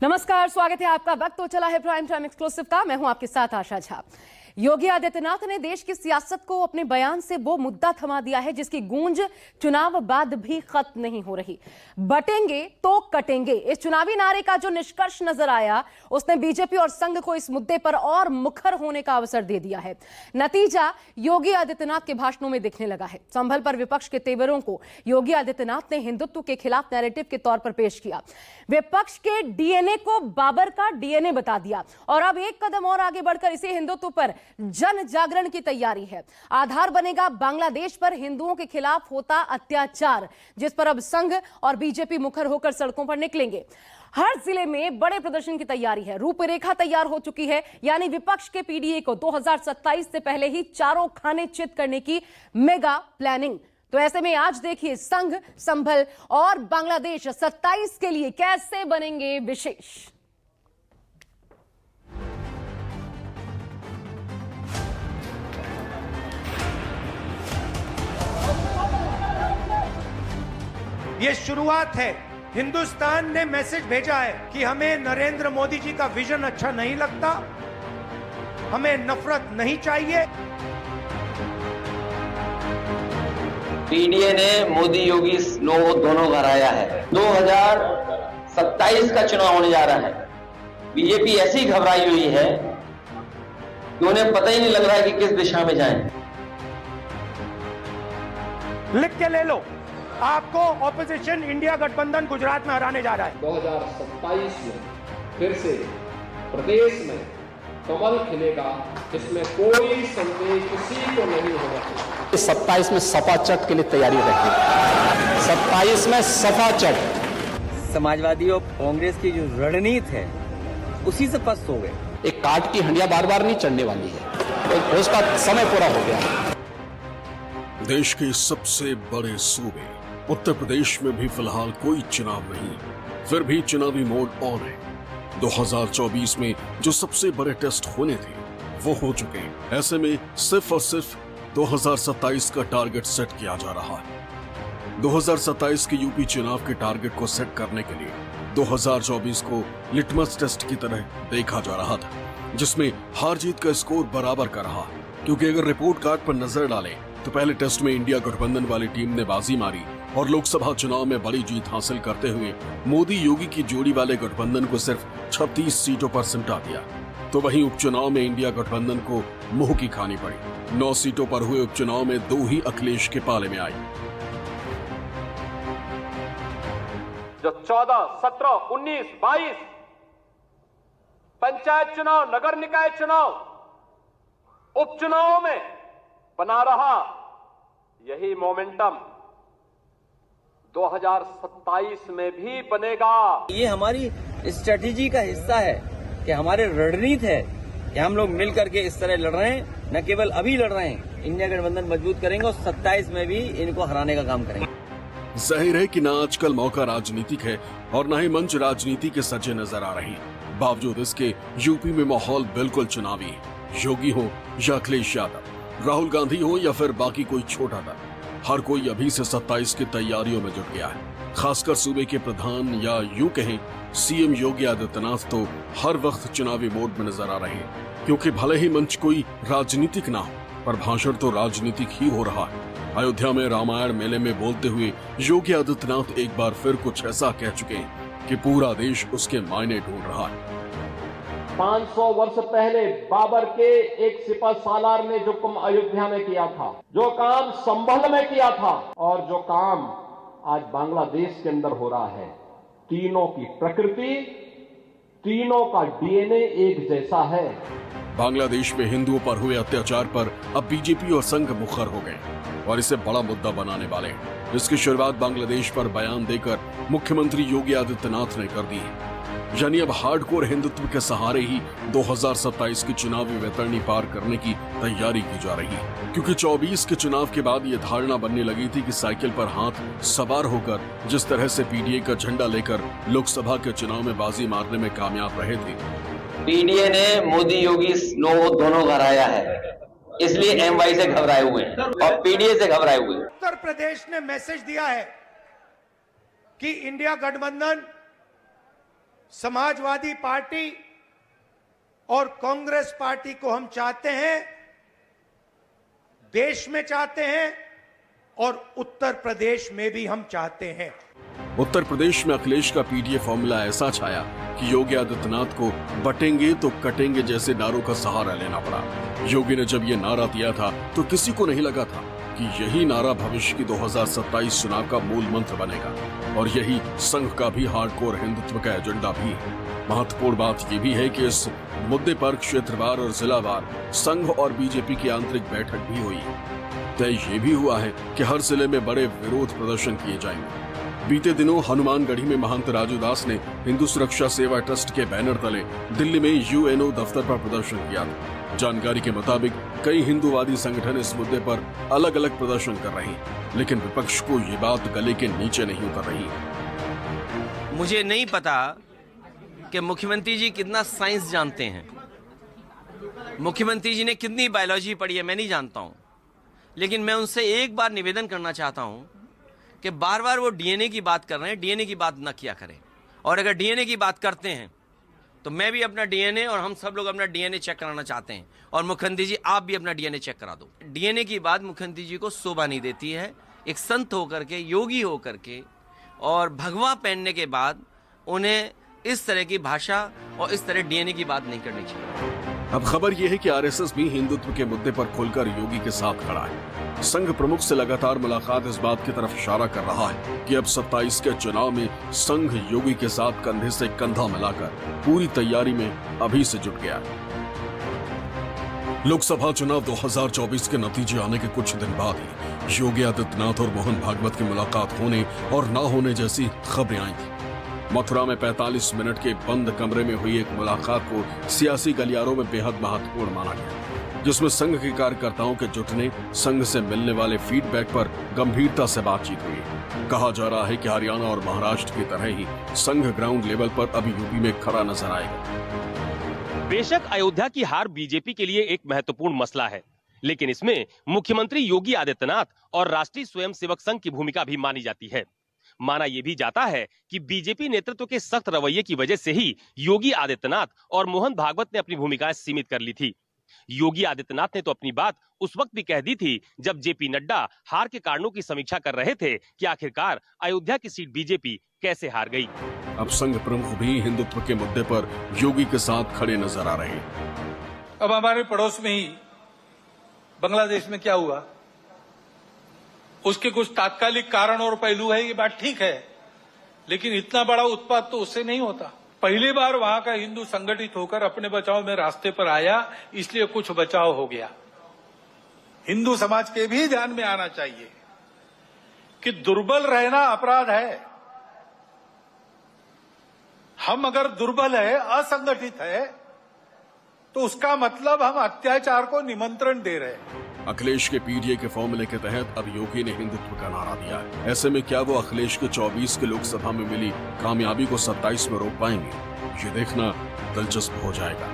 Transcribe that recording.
नमस्कार, स्वागत है आपका। वक्त तो चला है प्राइम टाइम एक्सक्लूसिव का। मैं हूं आपके साथ आशा झा। योगी आदित्यनाथ ने देश की सियासत को अपने बयान से वो मुद्दा थमा दिया है जिसकी गूंज चुनाव बाद भी खत्म नहीं हो रही। बटेंगे तो कटेंगे, इस चुनावी नारे का जो निष्कर्ष नजर आया उसने बीजेपी और संघ को इस मुद्दे पर और मुखर होने का अवसर दे दिया है। नतीजा योगी आदित्यनाथ के भाषणों में दिखने लगा है। संभल पर विपक्ष के तेवरों को योगी आदित्यनाथ ने हिंदुत्व के खिलाफ नैरेटिव के तौर पर पेश किया। विपक्ष के डीएनए को बाबर का डीएनए बता दिया और अब एक कदम और आगे बढ़कर इसे हिंदुत्व पर जन जागरण की तैयारी है। आधार बनेगा बांग्लादेश पर हिंदुओं के खिलाफ होता अत्याचार, जिस पर अब संघ और बीजेपी मुखर होकर सड़कों पर निकलेंगे। हर जिले में बड़े प्रदर्शन की तैयारी है। रूपरेखा तैयार हो चुकी है, यानी विपक्ष के पीडीए को 2027 से पहले ही चारों खाने चित करने की मेगा प्लानिंग। तो ऐसे में आज देखिए संघ, संभल और बांग्लादेश 27 के लिए कैसे बनेंगे विशेष। ये शुरुआत है। हिंदुस्तान ने मैसेज भेजा है कि हमें नरेंद्र मोदी जी का विजन अच्छा नहीं लगता, हमें नफरत नहीं चाहिए। पीडीए ने मोदी योगी दोनों को हराया है। 2027 का चुनाव होने जा रहा है। बीजेपी ऐसी घबराई हुई है कि उन्हें पता ही नहीं लग रहा है कि किस दिशा में जाएं। लिख के ले लो, आपको ऑपोजिशन इंडिया गठबंधन गुजरात में हराने जा रहा है। 2027 में फिर से प्रदेश में कमल खिलेगा, इसमें कोई संदेह किसी को नहीं होगा। 27 में सपा चट के लिए तैयारी रखी। 27 में सपा चट। समाजवादी और कांग्रेस की जो रणनीति है उसी से पस्त हो गए। एक काट की हंडिया बार बार नहीं चढ़ने वाली है, तो उसका समय पूरा हो गया। देश के सबसे बड़े सूबे उत्तर प्रदेश में भी फिलहाल कोई चुनाव नहीं, फिर भी चुनावी मोड ऑन है। 2024 में जो सबसे बड़े टेस्ट होने थे वो हो चुके हैं। ऐसे में सिर्फ और सिर्फ 2027 का टारगेट सेट किया जा रहा है। 2027 के यूपी चुनाव के टारगेट को सेट करने के लिए 2024 को लिटमस टेस्ट की तरह देखा जा रहा था, जिसमें हार जीत का स्कोर बराबर का रहा। क्योंकि अगर रिपोर्ट कार्ड पर नजर डालें तो पहले टेस्ट में इंडिया गठबंधन वाली टीम ने बाजी मारी और लोकसभा चुनाव में बड़ी जीत हासिल करते हुए मोदी योगी की जोड़ी वाले गठबंधन को सिर्फ 36 सीटों पर सिमटा दिया। तो वहीं उपचुनाव में इंडिया गठबंधन को मुंह की खानी पड़ी। 9 सीटों पर हुए उपचुनाव में 2 ही अखिलेश के पाले में आई। जो 14, 17, 19, 22 पंचायत चुनाव, नगर निकाय चुनाव, उपचुनावों में बना रहा यही मोमेंटम 2027 में भी बनेगा। ये हमारी स्ट्रेटेजी का हिस्सा है कि हमारे रणनीति है कि हम लोग मिल करके इस तरह लड़ रहे हैं, न केवल अभी लड़ रहे हैं, इंडिया गठबंधन मजबूत करेंगे और 27 में भी इनको हराने का काम करेंगे। जाहिर है कि न आजकल मौका राजनीतिक है और न ही मंच राजनीति के सजे नजर आ रही। बावजूद इसके यूपी में माहौल बिल्कुल चुनावी है। योगी हो या अखिलेश यादव, राहुल गांधी हो या फिर बाकी कोई छोटा दल, हर कोई अभी से 27 की तैयारियों में जुट गया है। खासकर सूबे के प्रधान या यूं कहें सीएम योगी आदित्यनाथ तो हर वक्त चुनावी मोड में नजर आ रहे हैं। क्योंकि भले ही मंच कोई राजनीतिक ना हो पर भाषण तो राजनीतिक ही हो रहा है। अयोध्या में रामायण मेले में बोलते हुए योगी आदित्यनाथ एक बार फिर कुछ ऐसा कह चुके हैं कि पूरा देश उसके मायने ढूंढ रहा है। 500 वर्ष पहले बाबर के एक सिपह सालार ने जो काम अयोध्या में किया था, जो काम संभल में किया था और जो काम आज बांग्लादेश के अंदर हो रहा है, तीनों की प्रकृति, तीनों का डीएनए एक जैसा है। बांग्लादेश में हिंदुओं पर हुए अत्याचार पर अब बीजेपी और संघ मुखर हो गए और इसे बड़ा मुद्दा बनाने वाले हैं। इसकी शुरुआत बांग्लादेश पर बयान देकर मुख्यमंत्री योगी आदित्यनाथ ने कर दी है। यानी अब हार्डकोर हिंदुत्व के सहारे ही 2027 की चुनावी वैतरणी पार करने की तैयारी की जा रही है। क्योंकि 24 के चुनाव के बाद ये धारणा बनने लगी थी कि साइकिल पर हाथ सवार होकर जिस तरह से पीडीए का झंडा लेकर लोकसभा के चुनाव में बाजी मारने में कामयाब रहे थे, पीडीए ने मोदी योगी दोनों को हराया है, इसलिए एमवाई से घबराए हुए हैं और पीडीए से घबराए हुए हैं। उत्तर प्रदेश ने मैसेज दिया है कि इंडिया गठबंधन समाजवादी पार्टी और कांग्रेस पार्टी को हम चाहते हैं, देश में चाहते हैं और उत्तर प्रदेश में भी हम चाहते हैं। उत्तर प्रदेश में अखिलेश का पीडीए फॉर्मूला ऐसा छाया कि योगी आदित्यनाथ को बटेंगे तो कटेंगे जैसे नारों का सहारा लेना पड़ा। योगी ने जब ये नारा दिया था तो किसी को नहीं लगा था कि यही नारा भविष्य की 2027 चुनाव का मूल मंत्र बनेगा और यही संघ का भी हार्डकोर हिंदुत्व का एजेंडा भी है। महत्वपूर्ण बात यह भी है कि इस मुद्दे पर क्षेत्रवार और जिलावार संघ और बीजेपी की आंतरिक बैठक भी हुई। तय ये भी हुआ है कि हर जिले में बड़े विरोध प्रदर्शन किए जाएंगे। बीते दिनों हनुमानगढ़ी में महंत राजू दास ने हिंदू सुरक्षा सेवा ट्रस्ट के बैनर तले दिल्ली में यूएनओ दफ्तर पर प्रदर्शन किया था। जानकारी के मुताबिक कई हिंदूवादी संगठन इस मुद्दे पर अलग अलग प्रदर्शन कर रहे हैं, लेकिन विपक्ष को ये बात गले के नीचे नहीं उतर रही। मुझे नहीं पता कि मुख्यमंत्री जी कितना साइंस जानते हैं, मुख्यमंत्री जी ने कितनी बायोलॉजी पढ़ी है मैं नहीं जानता हूं, लेकिन मैं उनसे एक बार निवेदन करना चाहता हूं कि बार बार वो डीएनए की बात कर रहे हैं, डीएनए की बात न किया करें। और अगर डीएनए की बात करते हैं तो मैं भी अपना डीएनए और हम सब लोग अपना डीएनए चेक कराना चाहते हैं, और मुख्यमंत्री जी आप भी अपना डीएनए चेक करा दो। डीएनए की बात मुख्यमंत्री जी को शोभा नहीं देती है। एक संत होकर के, योगी होकर के और भगवा पहनने के बाद उन्हें इस तरह की भाषा और इस तरह डीएनए की बात नहीं करनी चाहिए। अब खबर यह है कि आरएसएस भी हिंदुत्व के मुद्दे पर खुलकर योगी के साथ खड़ा है। संघ प्रमुख से लगातार मुलाकात इस बात की तरफ इशारा कर रहा है कि अब 27 के चुनाव में संघ योगी के साथ कंधे से कंधा मिलाकर पूरी तैयारी में अभी से जुट गया है। लोकसभा चुनाव 2024 के नतीजे आने के कुछ दिन बाद ही योगी आदित्यनाथ और मोहन भागवत की मुलाकात होने और न होने जैसी खबरें आई थी। मथुरा में 45 मिनट के बंद कमरे में हुई एक मुलाकात को सियासी गलियारों में बेहद महत्वपूर्ण माना गया, जिसमें संघ के कार्यकर्ताओं के जुटने, संघ से मिलने वाले फीडबैक पर गंभीरता से बातचीत हुई। कहा जा रहा है कि हरियाणा और महाराष्ट्र की तरह ही संघ ग्राउंड लेवल पर अभी यूपी में खड़ा नजर आएगा। बेशक अयोध्या की हार बीजेपी के लिए एक महत्वपूर्ण मसला है, लेकिन इसमें मुख्यमंत्री योगी आदित्यनाथ और राष्ट्रीय स्वयंसेवक संघ की भूमिका भी मानी जाती है। माना यह भी जाता है कि बीजेपी नेतृत्व के सख्त रवैये की वजह से ही योगी आदित्यनाथ और मोहन भागवत ने अपनी भूमिकाएं सीमित कर ली थी। योगी आदित्यनाथ ने तो अपनी बात उस वक्त भी कह दी थी जब जेपी नड्डा हार के कारणों की समीक्षा कर रहे थे कि आखिरकार अयोध्या की सीट बीजेपी कैसे हार गई। अब संघ प्रमुख भी हिंदुत्व के मुद्दे पर योगी के साथ खड़े नजर आ रहे हैं। अब हमारे पड़ोस में ही बांग्लादेश में क्या हुआ, उसके कुछ तात्कालिक कारण और पहलू है, ये बात ठीक है, लेकिन इतना बड़ा उत्पात तो उससे नहीं होता। पहली बार वहां का हिंदू संगठित होकर अपने बचाव में रास्ते पर आया, इसलिए कुछ बचाव हो गया। हिंदू समाज के भी ध्यान में आना चाहिए कि दुर्बल रहना अपराध है। हम अगर दुर्बल है, असंगठित है, तो उसका मतलब हम अत्याचार को निमंत्रण दे रहे हैं। अखिलेश के पीडीए के फॉर्मूले के तहत अब योगी ने हिंदुत्व का नारा दिया है। ऐसे में क्या वो अखिलेश के 24 के लोकसभा में मिली कामयाबी को 27 में रोक पाएंगे? ये देखना दिलचस्प हो जाएगा।